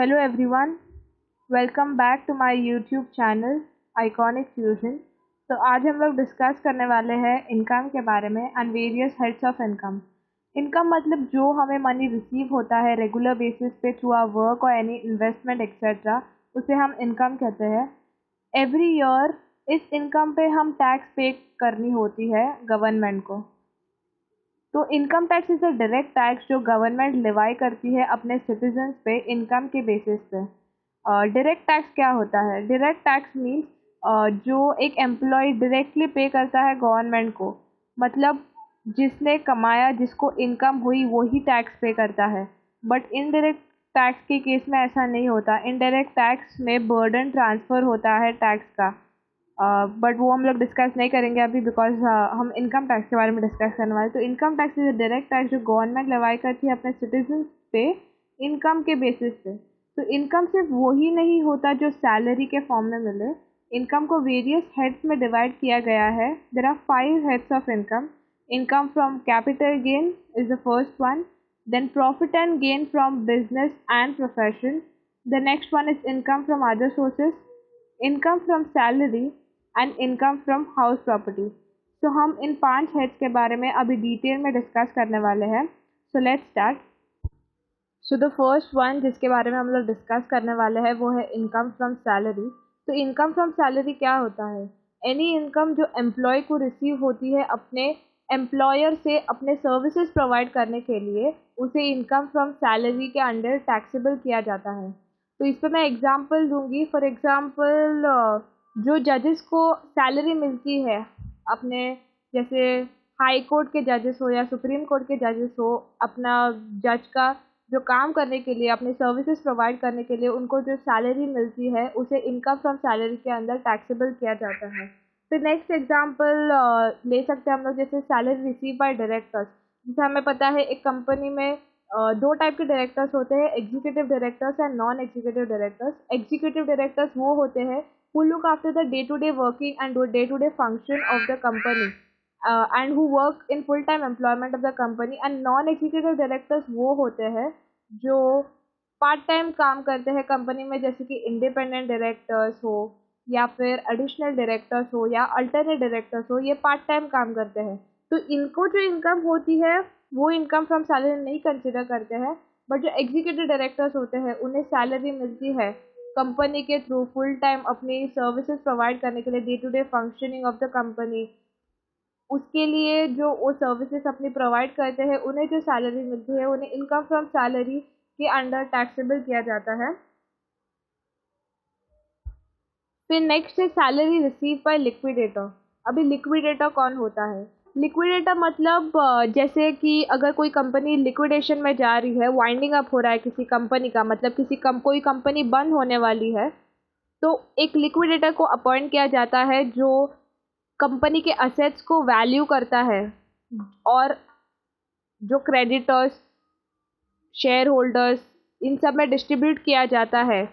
Hello everyone, welcome back to my YouTube channel Iconic Fusion। तो आज हम लोग डिस्कस करने वाले हैं इनकम के बारे में and various heads of income. Income मतलब जो हमें मनी रिसीव होता है रेगुलर बेसिस पे थ्रू आवर वर्क और एनी इन्वेस्टमेंट एक्सेट्रा, उसे हम इनकम कहते हैं। एवरी ईयर इस इनकम पे हम टैक्स पे करनी होती है गवर्नमेंट को। तो income tax is a direct tax जो गवर्नमेंट लिवाई करती है अपने सिटीजन्स पे इनकम के बेसिस पे। डायरेक्ट टैक्स क्या होता है? डायरेक्ट टैक्स मीन्स जो एक एम्प्लॉय डायरेक्टली पे करता है गवर्नमेंट को, मतलब जिसने कमाया, जिसको इनकम हुई, वही टैक्स पे करता है। बट इनडायरेक्ट टैक्स के केस में ऐसा नहीं होता। इनडायरेक्ट टैक्स में बर्डन ट्रांसफ़र होता है टैक्स का, बट वो हम लोग डिस्कस नहीं करेंगे अभी बिकॉज हम इनकम टैक्स के बारे में डिस्कस करने वाले। तो income tax is direct tax जो गवर्नमेंट लेवाई करती है अपने सिटीजन पे इनकम के बेसिस पे। तो इनकम सिर्फ वही नहीं होता जो सैलरी के फॉर्म में मिले। इनकम को वेरियस हेड्स में डिवाइड किया गया है। There are 5 heads of income. Income from capital gain is the first one, then profit and gain from business and profession. The next one is income from other sources, income from salary and income from house property. तो हम इन 5 heads के बारे में अभी detail में discuss करने वाले हैं। So let's start. So the first one जिसके बारे में हम लोग डिस्कस करने वाले हैं वो है इनकम फ्रॉम सैलरी। तो इनकम फ्रॉम सैलरी क्या होता है? एनी इनकम जो एम्प्लॉय को रिसीव होती है अपने एम्प्लॉयर से अपने सर्विसेज प्रोवाइड करने के लिए, उसे इनकम फ्रॉम सैलरी के अंडर टैक्सेबल किया जाता है। तो इस पर मैं एग्जांपल दूंगी। फॉर एग्जांपल जो जजेस को सैलरी मिलती है अपने, जैसे हाई कोर्ट के जजेस हो या सुप्रीम कोर्ट के जजेस हो, अपना जज का जो काम करने के लिए, अपने सर्विसेज प्रोवाइड करने के लिए उनको जो सैलरी मिलती है उसे इनकम फ्रॉम सैलरी के अंदर टैक्सेबल किया जाता है। फिर नेक्स्ट एग्जांपल ले सकते हैं हम लोग, जैसे सैलरी रिसीव बाय डायरेक्टर्स। जैसे हमें पता है एक कंपनी में दो टाइप के डायरेक्टर्स होते हैं, executive directors and non executive directors. Executive directors वो होते हैं who look after the day-to-day working and day-to-day function of the company and who work in full-time employment of the company. And non-executive directors वो होते हैं जो part time काम करते हैं कंपनी में, जैसे कि इंडिपेंडेंट डायरेक्टर्स हो या फिर एडिशनल डायरेक्टर्स हो या अल्टरनेट डायरेक्टर्स हो, ये पार्ट टाइम काम करते हैं। तो इनको जो इनकम होती है वो इनकम फ्रॉम सैलरी नहीं कंसिडर करते हैं। बट जो एग्जीक्यूटिव डायरेक्टर्स होते हैं उन्हें सैलरी मिलती है कंपनी के थ्रू फुल टाइम अपनी सर्विसेज प्रोवाइड करने के लिए, day to day functioning of the company. उसके लिए जो वो सर्विसेज अपनी प्रोवाइड करते हैं उन्हें जो सैलरी मिलती है उन्हें इनकम फ्रॉम सैलरी के अंडर टैक्सेबल किया जाता है। फिर नेक्स्ट है सैलरी रिसीव बाय लिक्विडेटर। अभी लिक्विडेटर कौन होता है? लिक्विडेटर मतलब जैसे कि अगर कोई कंपनी लिक्विडेशन में जा रही है, वाइंडिंग अप हो रहा है किसी कंपनी का, मतलब कोई कंपनी बंद होने वाली है, तो एक लिक्विडेटर को अपॉइंट किया जाता है जो कंपनी के असेट्स को वैल्यू करता है और जो क्रेडिटर्स, शेयर होल्डर्स, इन सब में डिस्ट्रीब्यूट किया जाता है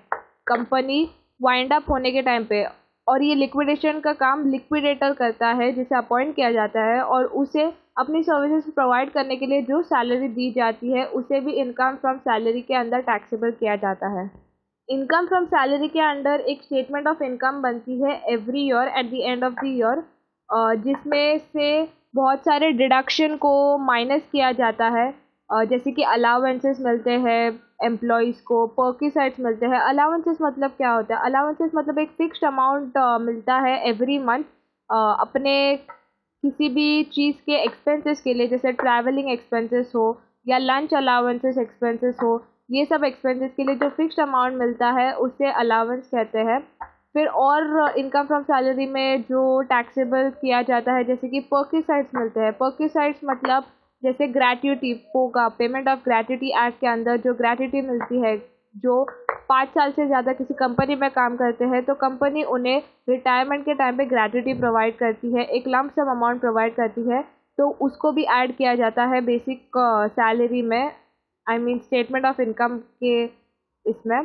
कंपनी वाइंड अप होने के टाइम पे। और ये लिक्विडेशन का काम लिक्विडेटर करता है जिसे अपॉइंट किया जाता है, और उसे अपनी सर्विसेज प्रोवाइड करने के लिए जो सैलरी दी जाती है उसे भी इनकम फ्रॉम सैलरी के अंदर टैक्सेबल किया जाता है। इनकम फ्रॉम सैलरी के अंडर एक स्टेटमेंट ऑफ इनकम बनती है every year at the end of the year, जिसमें से बहुत सारे डिडक्शन को माइनस किया जाता है। जैसे कि अलाउंसेस मिलते हैं एम्प्लॉयज़ को, पर्क्यूसाइड्स मिलते हैं। अलाउंसेस मतलब क्या होता है? अलाउंसेस मतलब एक फिक्स्ड अमाउंट मिलता है एवरी मंथ अपने किसी भी चीज़ के एक्सपेंसेस के लिए, जैसे ट्रैवलिंग एक्सपेंसेस हो या लंच अलाउंसेस एक्सपेंसेस हो, ये सब एक्सपेंसेस के लिए जो फिक्स्ड अमाउंट मिलता है उसे अलाउंस कहते हैं। फिर और इनकम फ्रॉम सैलरी में जो टैक्सेबल किया जाता है, जैसे कि पर्क्यूसाइड्स मिलते हैं। पर्क्यूसाइड्स मतलब जैसे ग्रेट्युटी, पोगा, पेमेंट ऑफ ग्रेट्युटी एक्ट के अंदर जो ग्रेट्युटी मिलती है, जो 5 साल से ज़्यादा किसी कंपनी में काम करते हैं तो कंपनी उन्हें रिटायरमेंट के टाइम पे ग्रेट्युटी प्रोवाइड करती है, एक लंप सम अमाउंट प्रोवाइड करती है, तो उसको भी ऐड किया जाता है बेसिक सैलरी में, I mean statement of income के इसमें।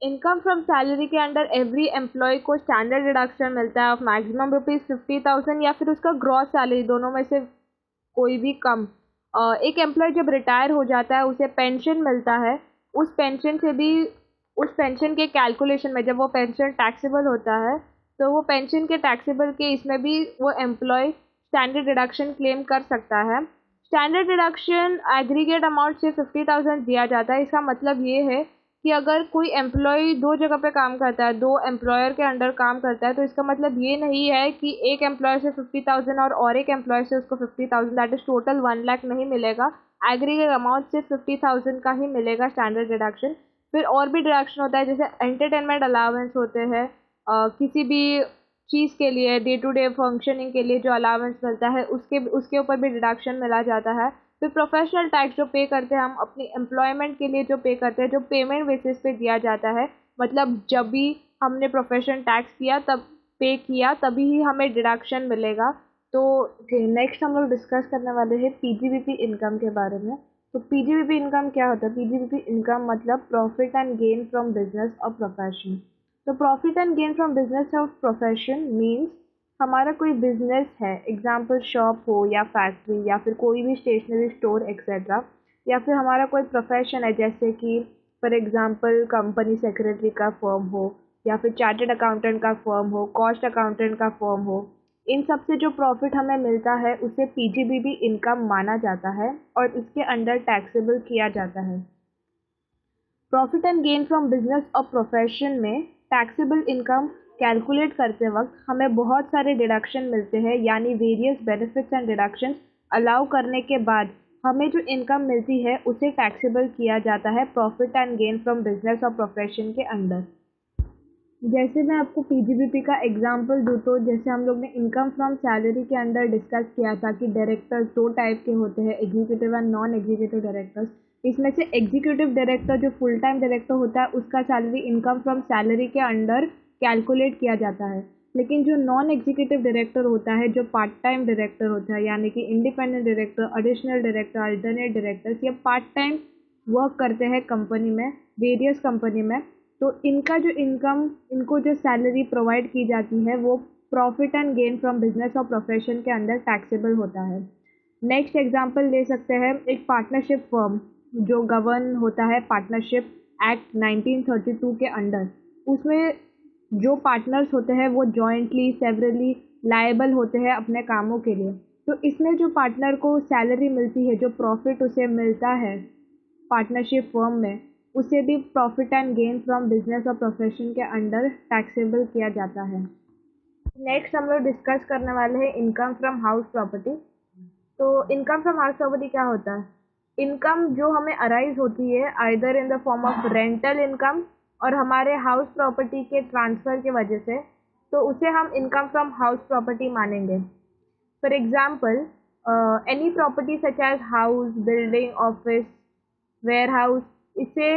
इनकम फ्रॉम सैलरी के अंडर एवरी एम्प्लॉय को स्टैंडर्ड डिडक्शन मिलता है ऑफ मैक्सिमम ₹50,000 या फिर उसका ग्रॉस सैलरी, दोनों में से कोई भी कम। एक एम्प्लॉय जब रिटायर हो जाता है उसे पेंशन मिलता है, उस पेंशन से भी, उस पेंशन के कैलकुलेशन में जब वो पेंशन टैक्सेबल होता है तो वो पेंशन के टैक्सेबल के इसमें भी वो एम्प्लॉय स्टैंडर्ड डिडक्शन क्लेम कर सकता है। स्टैंडर्ड डिडक्शन एग्रीगेट अमाउंट से 50,000 दिया जाता है। इसका मतलब ये है कि अगर कोई एम्प्लॉय दो जगह पे काम करता है, दो एम्प्लॉयर के अंडर काम करता है, तो इसका मतलब ये नहीं है कि एक एम्प्लॉयर से 50,000 और एक एम्प्लॉयर से उसको 50,000, दैट इज टोटल 1 लाख नहीं मिलेगा। एग्रीगेट अमाउंट से 50,000 का ही मिलेगा स्टैंडर्ड डिडक्शन। फिर और भी डिडक्शन होता है, जैसे एंटरटेनमेंट अलाउंस होते हैं, किसी भी चीज़ के लिए, डे टू डे फंक्शनिंग के लिए जो अलाउंस मिलता है उसके ऊपर भी डिडक्शन मिला जाता है। फिर प्रोफेशनल टैक्स जो पे करते हैं हम अपनी एम्प्लॉयमेंट के लिए, जो पे करते हैं, जो पेमेंट बेसिस पे दिया जाता है, मतलब जब भी हमने प्रोफेशनल टैक्स किया तब पे किया तभी ही हमें डिडक्शन मिलेगा। तो नेक्स्ट हम लोग डिस्कस करने वाले हैं पीजीबीपी इनकम के बारे में। तो पीजीबीपी इनकम क्या होता है? पीजीबीपी इनकम मतलब profit and gain from business और प्रोफेशन। तो profit and gain from business और प्रोफेशन मीन्स हमारा कोई बिजनेस है, एग्जाम्पल शॉप हो या फैक्ट्री या फिर कोई भी स्टेशनरी स्टोर एक्सेट्रा, या फिर हमारा कोई प्रोफेशन है जैसे कि फॉर एग्जाम्पल कंपनी सेक्रेटरी का फर्म हो, या फिर चार्टर्ड अकाउंटेंट का फर्म हो, कॉस्ट अकाउंटेंट का फर्म हो। इन सब से जो प्रॉफिट हमें मिलता है उसे पीजीबीबी इनकम माना जाता है और इसके अंडर टैक्सेबल किया जाता है। Profit and gain from business और प्रोफेशन में टैक्सेबल इनकम कैलकुलेट करते वक्त हमें बहुत सारे डिडक्शन मिलते हैं, यानी various benefits and deduction allow करने के बाद हमें जो इनकम मिलती है उसे टैक्सेबल किया जाता है profit and gain from business और प्रोफेशन के अंडर। जैसे मैं आपको पीजीबीपी का एग्जांपल दूँ तो जैसे हम लोग ने इनकम फ्रॉम सैलरी के अंदर डिस्कस किया था कि डायरेक्टर्स दो टाइप के होते हैं, executive and non executive directors. इसमें से एग्जीक्यूटिव डायरेक्टर जो फुल टाइम डायरेक्टर होता है उसका सैलरी इनकम फ्रॉम सैलरी के अंडर कैलकुलेट किया जाता है। लेकिन जो नॉन एग्जीक्यूटिव डायरेक्टर होता है, जो पार्ट टाइम डायरेक्टर होता है, यानी कि independent director, additional director, alternate directors, ये पार्ट टाइम वर्क करते हैं कंपनी में, वेरियस कंपनी में। तो इनका जो इनकम, इनको जो सैलरी प्रोवाइड की जाती है वो profit and gain from business और प्रोफेशन के अंदर टैक्सेबल होता है। नेक्स्ट एग्जांपल ले सकते हैं एक पार्टनरशिप फर्म जो गवर्न होता है पार्टनरशिप एक्ट 1932 के अंडर। उसमें जो पार्टनर्स होते हैं वो जॉइंटली सेवरली लायबल होते हैं अपने कामों के लिए। तो इसमें जो पार्टनर को सैलरी मिलती है, जो प्रॉफिट उसे मिलता है पार्टनरशिप फर्म में, उसे भी profit and gain from business और प्रोफेशन के अंडर टैक्सेबल किया जाता है। नेक्स्ट हम लोग डिस्कस करने वाले हैं इनकम फ्रॉम हाउस प्रॉपर्टी। तो इनकम फ्रॉम हाउस प्रॉपर्टी क्या होता है? इनकम जो हमें अराइज होती है either in the form of rental income और हमारे हाउस प्रॉपर्टी के ट्रांसफर की वजह से, तो उसे हम इनकम फ्रॉम हाउस प्रॉपर्टी मानेंगे। For example any property such as house, building, office, warehouse, house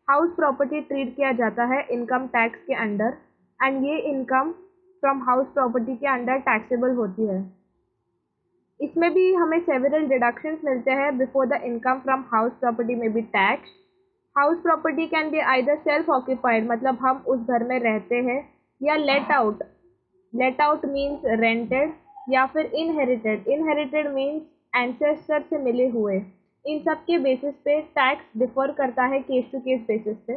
house property treat किया जाता है इनकम टैक्स के अंडर, एंड ये इनकम फ्रॉम हाउस प्रॉपर्टी के अंडर टैक्सेबल होती है। इसमें भी हमें सेवरल डिडक्शंस मिलते हैं before the income from house property में be tax. House property can be either self occupied, मतलब हम उस घर में रहते हैं, या let out, let out means rented, या फिर इनहेरिटेड, इनहेरिटेड मीन्स एंसेस्टर से मिले हुए। इन सब के बेसिस पे टैक्स डिफर करता है केस टू केस बेसिस पे।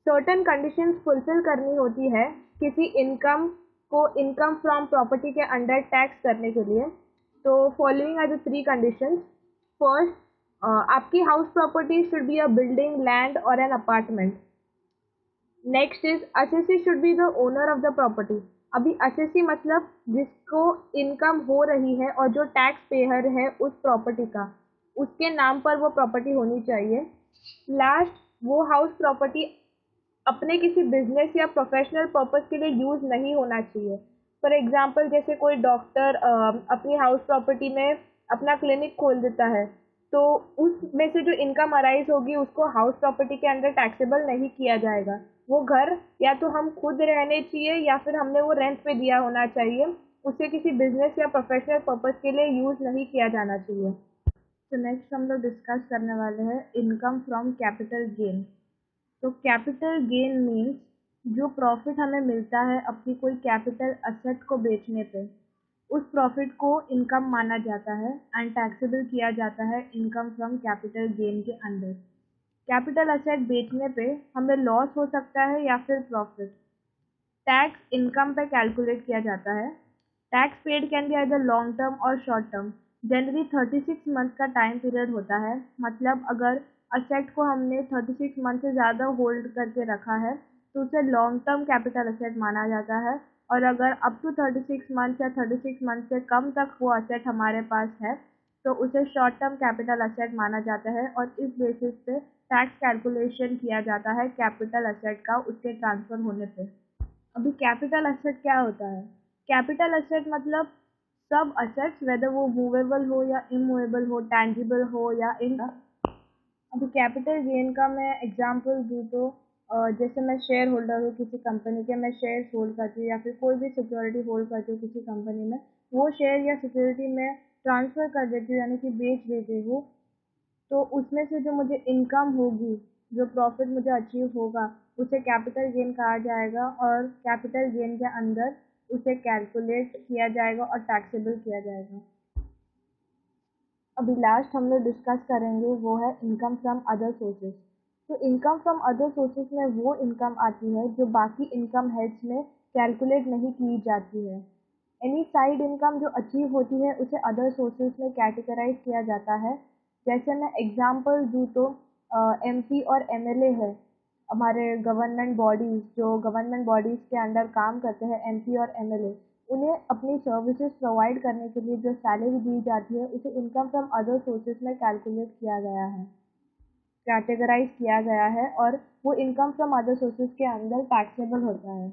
सर्टेन कंडीशंस फुलफिल करनी होती है किसी इनकम को इनकम फ्रॉम प्रॉपर्टी के अंडर टैक्स करने के लिए। तो following are the 3 conditions. First, आपकी house property should be a building, land और an apartment. Next is assessee should be the owner of the property. अभी असेसी मतलब जिसको इनकम हो रही है और जो टैक्स पेयर है उस प्रॉपर्टी का, उसके नाम पर वो प्रॉपर्टी होनी चाहिए। लास्ट, वो हाउस प्रॉपर्टी अपने किसी बिजनेस या प्रोफेशनल पर्पस के लिए यूज नहीं होना चाहिए। फॉर एग्जाम्पल जैसे कोई डॉक्टर अपनी हाउस प्रॉपर्टी में अपना क्लिनिक खोल देता है, तो उसमें से जो इनकम अराइज होगी उसको हाउस प्रॉपर्टी के अंदर टैक्सेबल नहीं किया जाएगा। वो घर या तो हम खुद रहने चाहिए या फिर हमने वो रेंट पे दिया होना चाहिए, उसे किसी बिजनेस या प्रोफेशनल पर्पस के लिए यूज नहीं किया जाना चाहिए। तो नेक्स्ट हम लोग डिस्कस करने वाले हैं इनकम फ्रॉम कैपिटल गेन। तो कैपिटल गेन मीन्स जो प्रॉफिट हमें मिलता है अपनी कोई कैपिटल असेट को बेचने पे, उस प्रॉफिट को इनकम माना जाता है एंड टैक्सेबल किया जाता है इनकम फ्रॉम कैपिटल गेन के अंडर। कैपिटल असेट बेचने पे हमें लॉस हो सकता है या फिर प्रॉफिट। टैक्स इनकम पे कैलकुलेट किया जाता है। Tax paid can be either long term और शॉर्ट टर्म। जनरली 36 मंथ का टाइम पीरियड होता है। मतलब अगर असेट को हमने 36 मंथ से ज़्यादा होल्ड करके रखा है तो उसे लॉन्ग टर्म कैपिटल असेट माना जाता है। और अगर अप टू 36 मंथ या 36 मंथ से कम तक वो असेट हमारे पास है तो उसे शॉर्ट टर्म कैपिटल असेट माना जाता है और इस बेसिस पे टैक्स कैलकुलेशन किया जाता है कैपिटल असेट का उसके ट्रांसफर होने पे। अभी कैपिटल असेट क्या होता है? कैपिटल असेट मतलब सब असेट्स, वेदर वो मूवेबल हो या इमूवेबल हो, टैंजिबल हो या इन। अभी कैपिटल गेन का मैं एग्जांपल दूँ तो जैसे मैं शेयर होल्डर हूँ किसी कंपनी के, मैं शेयर होल्ड करती हूँ या फिर कोई भी सिक्योरिटी होल्ड करती हूँ किसी कंपनी में, वो शेयर या सिक्योरिटी में ट्रांसफ़र कर देती हूँ यानी कि बेच देती हूँ। तो उसमें से जो मुझे इनकम होगी, जो प्रॉफिट मुझे अचीव होगा, उसे कैपिटल गेन कहा जाएगा और कैपिटल गेन के अंदर उसे कैलकुलेट किया जाएगा और टैक्सेबल किया जाएगा। अभी लास्ट हम लोग डिस्कस करेंगे वो है इनकम फ्रॉम अदर सोर्सेज। तो इनकम फ्रॉम अदर सोर्सेज में वो इनकम आती है जो बाकी इनकम हेड्स में कैलकुलेट नहीं की जाती है। एनी साइड इनकम जो अचीव होती है उसे अदर सोर्सेज में कैटेगराइज किया जाता है। जैसे मैं एग्जांपल दूँ तो एमपी और एमएलए है, हमारे गवर्नमेंट बॉडीज़ जो गवर्नमेंट बॉडीज़ के अंडर काम करते हैं, एमपी और एमएलए, उन्हें अपनी सर्विसेज प्रोवाइड करने के लिए जो सैलरी दी जाती है उसे इनकम फ्रॉम अदर सोर्सेज में कैलकुलेट किया गया है, कैटेगराइज किया गया है और वो इनकम फ्रॉम अदर सोर्सेज के अंदर टैक्सेबल होता है।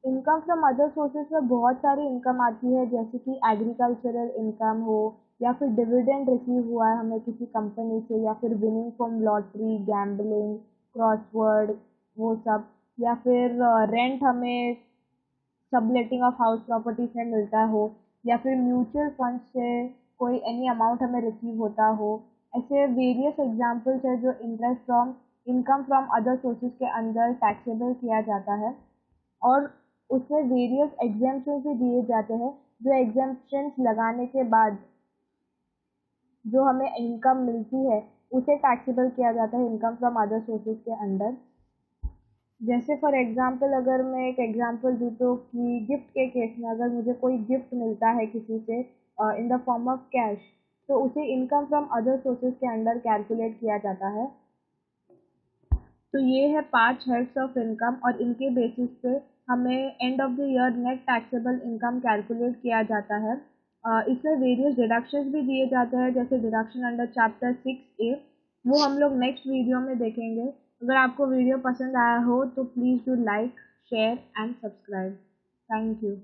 इनकम फ्रॉम अदर सोर्सेज में बहुत सारी इनकम आती है जैसे कि एग्रीकल्चरल इनकम हो या फिर डिविडेंड रिसीव हुआ है हमें किसी कंपनी से या फिर winning from lottery, gambling, crossword, वो सब, या फिर रेंट हमें सबलेटिंग ऑफ हाउस प्रॉपर्टी से मिलता हो या फिर म्यूचुअल फंड से कोई एनी अमाउंट हमें रिसीव होता हो। ऐसे वेरियस एग्जांपल्स है जो interest from income from other sources के अंदर टैक्सेबल किया जाता है और उसमें वेरियस एग्जेम्पशंस भी दिए जाते हैं जो एग्जेम्पशंस लगाने के बाद जो हमें इनकम मिलती है उसे टैक्सेबल किया जाता है इनकम फ्रॉम अदर सोर्सेज के अंडर। जैसे फॉर एग्जांपल अगर मैं एक एग्जांपल दूँ तो कि गिफ्ट के केस में अगर मुझे कोई गिफ्ट मिलता है किसी से in the form of cash तो उसे इनकम फ्रॉम अदर सोर्सेज के अंडर कैलकुलेट किया जाता है। तो ये है 5 हेड्स ऑफ इनकम और इनके बेसिस पे हमें end of the year net taxable income calculate किया जाता है। इसमें वेरियस डिडक्शंस भी दिए जाते हैं जैसे डिडक्शन अंडर चैप्टर 6A, वो हम लोग नेक्स्ट वीडियो में देखेंगे। अगर आपको वीडियो पसंद आया हो तो please do like, share and subscribe. Thank you.